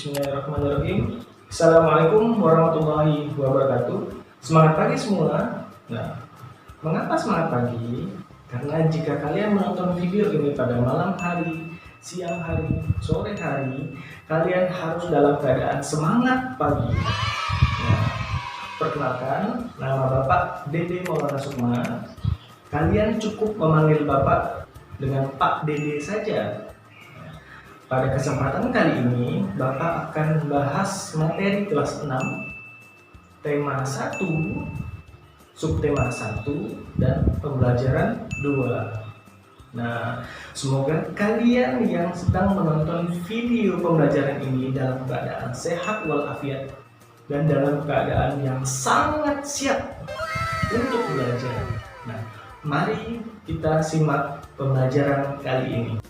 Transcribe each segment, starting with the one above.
Bismillahirrahmanirrahim. Assalamualaikum warahmatullahi wabarakatuh. Semangat pagi semua. Nah, mengapa semangat pagi? Karena jika kalian menonton video ini pada malam hari, siang hari, sore hari, kalian harus dalam keadaan semangat pagi. Nah, perkenalkan, nama Bapak Dede Maulana Sukma. Kalian cukup memanggil Bapak dengan Pak Dede saja. Pada kesempatan kali ini, Bapak akan membahas materi kelas 6, tema 1, subtema 1, dan pembelajaran 2. Nah, semoga kalian yang sedang menonton video pembelajaran ini dalam keadaan sehat walafiat dan dalam keadaan yang sangat siap untuk belajar. Nah, mari kita simak pembelajaran kali ini.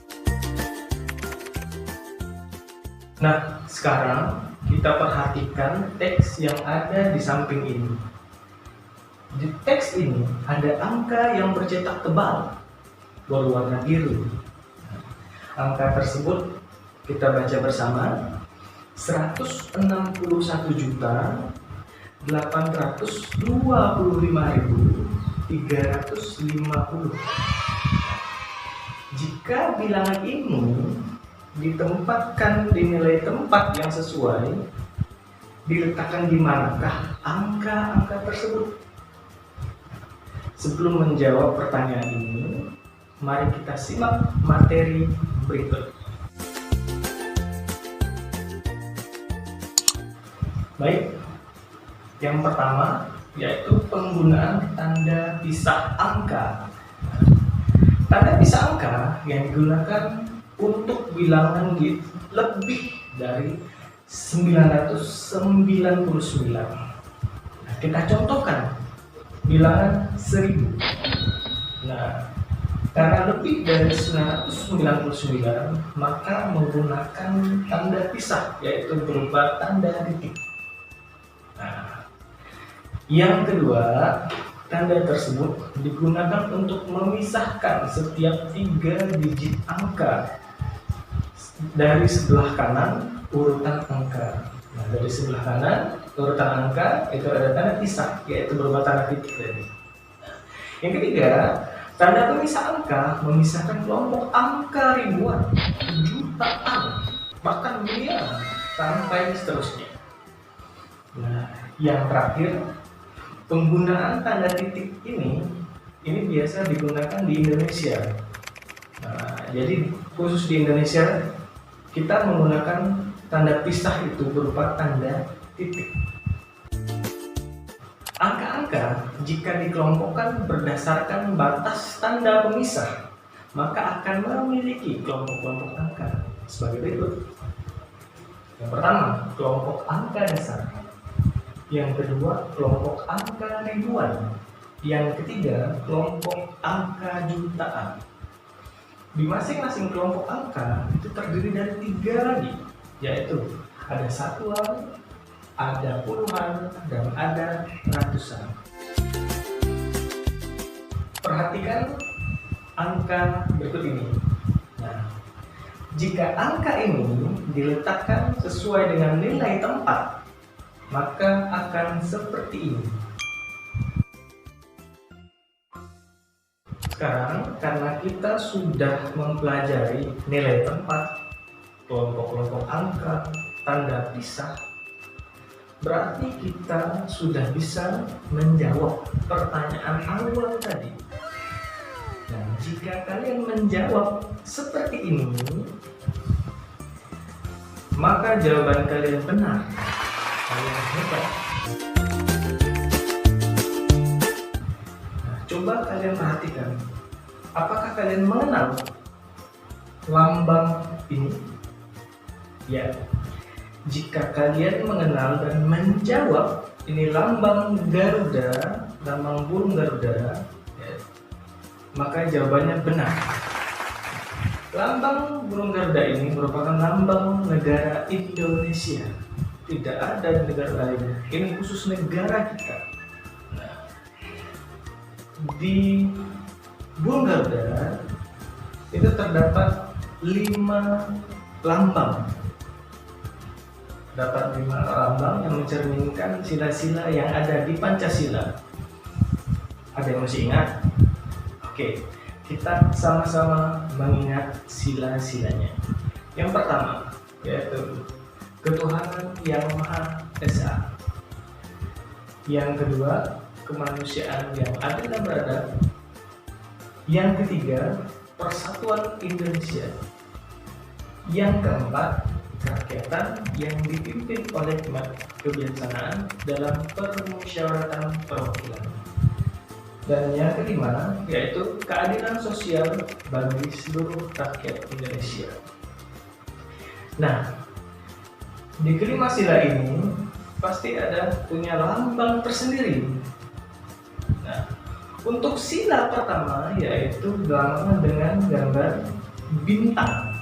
Nah, sekarang kita perhatikan teks yang ada di samping ini. Di teks ini ada angka yang bercetak tebal berwarna biru. Angka tersebut kita baca bersama, 161.825.350. Jika bilangan ini ditempatkan di nilai tempat yang sesuai, diletakkan di manakah angka-angka tersebut? Sebelum menjawab pertanyaan ini, mari kita simak materi berikut. Baik, yang pertama yaitu penggunaan tanda pisah angka. Tanda pisah angka yang digunakan untuk bilangan lebih dari 999. Nah, kita contohkan bilangan 1000. Nah, karena lebih dari 999, maka menggunakan tanda pisah, yaitu berupa tanda titik. Nah, yang kedua, tanda tersebut digunakan untuk memisahkan setiap 3 digit angka dari sebelah kanan urutan angka. Nah, dari sebelah kanan urutan angka itu ada tanda pisah, yaitu berupa tanda titik tadi. Yang ketiga, tanda pemisah angka memisahkan kelompok angka ribuan, jutaan, bahkan miliaran sampai seterusnya. Nah, yang terakhir, penggunaan tanda titik ini biasa digunakan di Indonesia. Nah, jadi khusus di Indonesia kita menggunakan tanda pisah itu berupa tanda titik. Angka-angka jika dikelompokkan berdasarkan batas tanda pemisah, maka akan memiliki kelompok-kelompok angka sebagai berikut. Yang pertama, kelompok angka dasar. Yang kedua, kelompok angka ribuan. Yang ketiga, kelompok angka jutaan. Di masing-masing kelompok angka itu terdiri dari 3 lagi, yaitu ada satuan, ada puluhan, dan ada ratusan. Perhatikan angka berikut ini. Nah, jika angka ini diletakkan sesuai dengan nilai tempat, maka akan seperti ini. Sekarang, karena kita sudah mempelajari nilai tempat, kelompok-kelompok angka, tanda pisah, berarti kita sudah bisa menjawab pertanyaan awal tadi. Nah, jika kalian menjawab seperti ini, maka jawaban kalian benar. Kalian hebat. Coba kalian perhatikan, apakah kalian mengenal lambang ini? Ya, jika kalian mengenal dan menjawab ini lambang Garuda, lambang burung Garuda, ya, maka jawabannya benar. Lambang burung Garuda ini merupakan lambang negara Indonesia. Tidak ada di negara lain. Ini khusus negara kita. Di burung Garuda itu terdapat 5 lambang. Dapat 5 lambang yang mencerminkan sila-sila yang ada di Pancasila. Ada yang masih ingat? Oke, kita sama-sama mengingat sila-silanya. Yang pertama yaitu ketuhanan yang Maha Esa. Yang kedua, kemanusiaan yang adil dan beradab. Yang ketiga, persatuan Indonesia. Yang keempat, kerakyatan yang dipimpin oleh kebijaksanaan dalam permusyawaratan perwakilan. Dan yang kelima, yaitu keadilan sosial bagi seluruh rakyat Indonesia. Nah, di kelima sila ini pasti ada punya lambang tersendiri. Nah, untuk sila pertama yaitu dilambangkan dengan gambar bintang.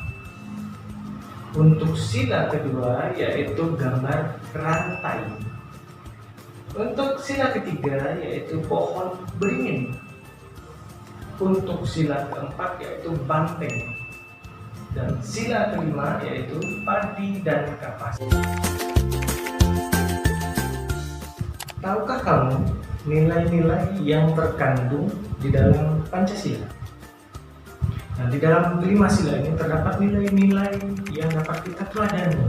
Untuk sila kedua yaitu gambar rantai. Untuk sila ketiga yaitu pohon beringin. Untuk sila keempat yaitu banteng. Dan sila kelima yaitu padi dan kapas. Tahukah kamu nilai-nilai yang terkandung di dalam Pancasila? Nah, di dalam kelima sila ini terdapat nilai-nilai yang dapat kita teladani.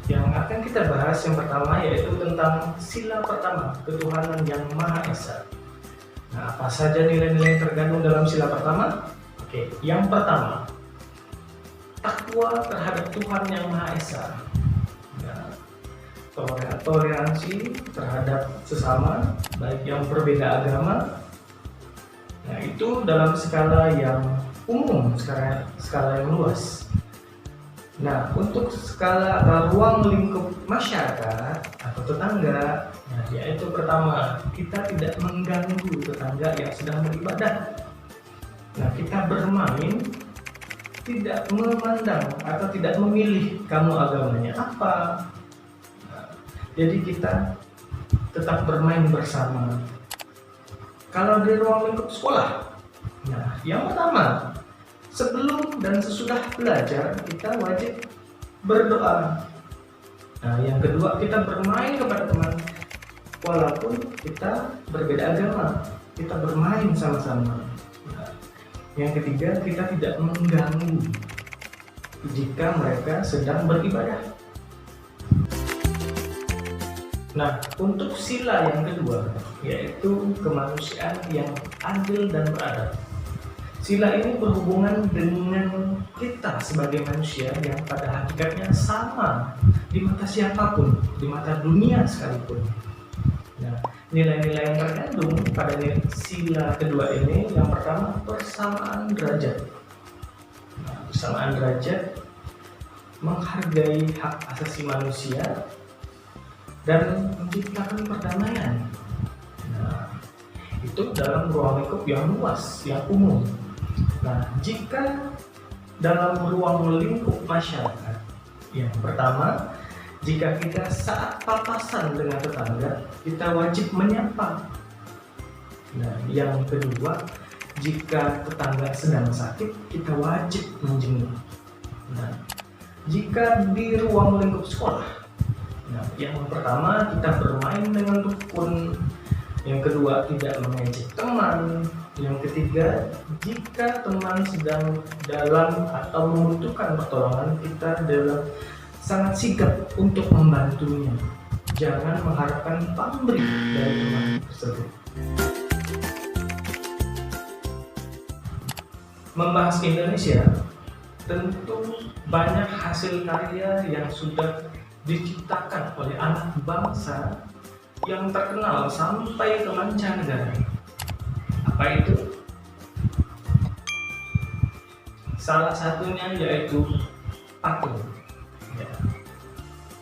Yang akan kita bahas yang pertama yaitu tentang sila pertama, ketuhanan yang Maha Esa. Nah, apa saja nilai-nilai yang terkandung dalam sila pertama? Oke, yang pertama, takwa terhadap Tuhan yang Maha Esa. Nah, toleransi terhadap sesama, baik yang berbeda agama. Nah, itu dalam skala yang umum, skala yang luas. Nah, untuk skala atau ruang lingkup masyarakat atau tetangga, nah, yaitu pertama, kita tidak mengganggu tetangga yang sedang beribadah. Nah, kita bermain tidak memandang atau tidak memilih kamu agamanya apa. Nah, jadi kita tetap bermain bersama. Kalau di ruang lingkup sekolah, nah yang pertama, sebelum dan sesudah belajar kita wajib berdoa. Nah, yang kedua, kita bermain kepada teman walaupun kita berbeda agama, kita bermain sama-sama. Nah, yang ketiga, kita tidak mengganggu jika mereka sedang beribadah. Nah, untuk sila yang kedua yaitu kemanusiaan yang adil dan beradab. Sila ini berhubungan dengan kita sebagai manusia yang pada hakikatnya sama di mata siapapun, di mata dunia sekalipun. Nah, nilai-nilai yang terkandung pada sila kedua ini, yang pertama, persamaan derajat. Nah, persamaan derajat menghargai hak asasi manusia dan menciptakan perdamaian. Nah, itu dalam ruang lingkup yang luas, yang umum. Nah, jika dalam ruang lingkup masyarakat, yang pertama, jika kita saat papasan dengan tetangga, kita wajib menyapa. Nah, yang kedua, jika tetangga sedang sakit, kita wajib menjenguk. Nah, jika di ruang lingkup sekolah, nah, yang pertama kita bermain dengan rukun. Yang kedua, tidak mengejek teman. Yang ketiga, jika teman sedang dalam atau membutuhkan pertolongan, kita dalam sangat sigap untuk membantunya. Jangan mengharapkan pamrih dari teman tersebut. Membahas Indonesia, tentu banyak hasil karya yang sudah diciptakan oleh anak bangsa yang terkenal sampai ke mancanegara. Apa itu? Salah satunya yaitu patung. Ya.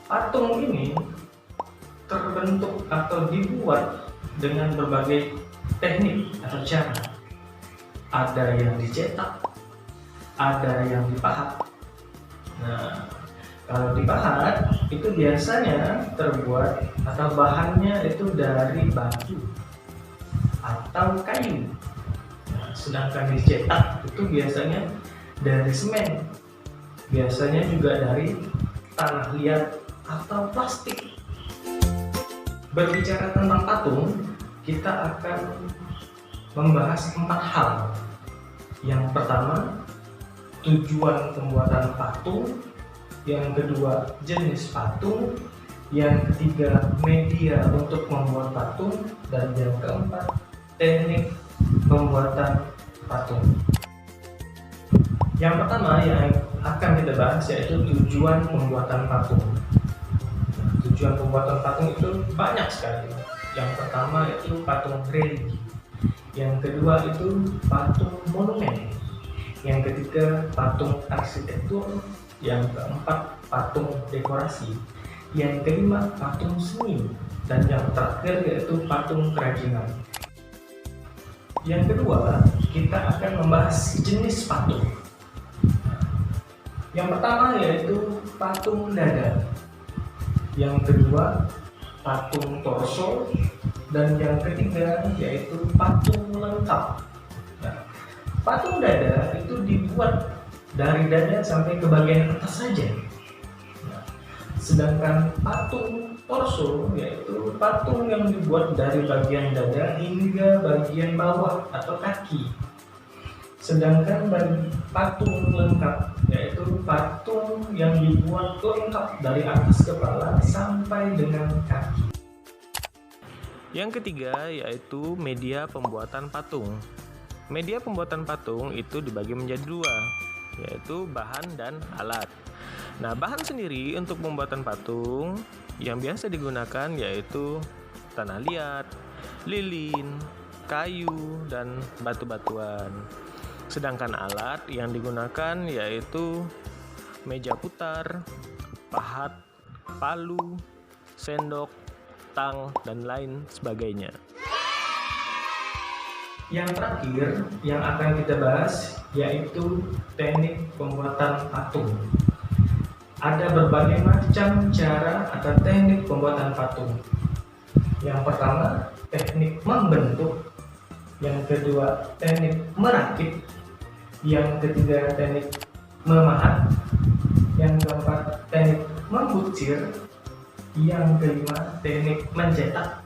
Patung ini terbentuk atau dibuat dengan berbagai teknik atau cara. Ada yang dicetak, ada yang dipahat. Nah, kalau dipahat itu biasanya terbuat atau bahannya itu dari batu atau kayu. Nah, sedangkan dicetak itu biasanya dari semen, biasanya juga dari tanah liat atau plastik. Berbicara tentang patung, kita akan membahas 4 hal. Yang pertama, tujuan pembuatan patung. Yang kedua, jenis patung. Yang ketiga, media untuk membuat patung. Dan yang keempat, teknik pembuatan patung. Yang pertama yang akan kita bahas yaitu tujuan pembuatan patung. Tujuan pembuatan patung itu banyak sekali. Yang pertama itu patung religi. Yang kedua itu patung monumen. Yang ketiga patung arsitektur. Yang keempat patung dekorasi. Yang kelima patung seni. Dan yang terakhir yaitu patung kerajinan. Yang kedua, kita akan membahas jenis patung. Yang pertama yaitu patung dada. Yang kedua, patung torso. Dan yang ketiga yaitu patung lengkap. Nah, patung dada itu dibuat dari dada sampai ke bagian atas saja. Nah, sedangkan patung torso yaitu patung yang dibuat dari bagian dada hingga bagian bawah atau kaki. Sedangkan bagi patung lengkap yaitu patung yang dibuat lengkap dari atas kepala sampai dengan kaki. Yang ketiga yaitu media pembuatan patung. Media pembuatan patung itu dibagi menjadi 2, yaitu bahan dan alat. Nah, bahan sendiri untuk pembuatan patung yang biasa digunakan yaitu tanah liat, lilin, kayu, dan batu-batuan. Sedangkan alat yang digunakan yaitu meja putar, pahat, palu, sendok, tang, dan lain sebagainya. Yang terakhir yang akan kita bahas yaitu teknik pembuatan patung. Ada berbagai macam cara atau teknik pembuatan patung. Yang pertama, teknik membentuk. Yang kedua, teknik merakit. Yang ketiga, teknik memahat. Yang keempat, teknik membucir. Yang kelima, teknik mencetak.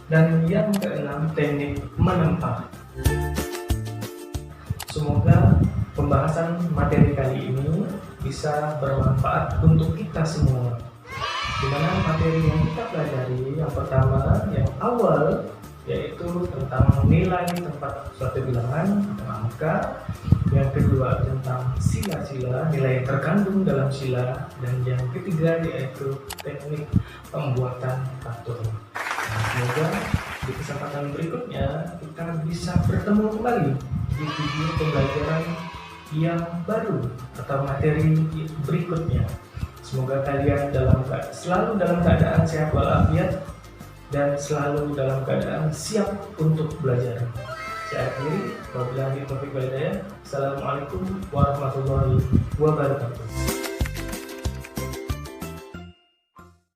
Dan yang keenam, teknik menempa. Semoga pembahasan materi kali ini bisa bermanfaat untuk kita semua. Di mana materi yang kita pelajari yang pertama, yang awal, yaitu tentang nilai tempat suatu bilangan atau angka. Yang kedua tentang sila-sila, nilai yang terkandung dalam sila. Dan yang ketiga yaitu teknik pembuatan patung. Nah, semoga di kesempatan berikutnya kita bisa bertemu kembali di video pembelajaran yang baru atau materi berikutnya. Semoga kalian selalu dalam keadaan sehat walafiat dan selalu dalam keadaan siap untuk belajar. Saya akhiri, wabillahi taufiq wal hidayah. Assalamualaikum warahmatullahi wabarakatuh.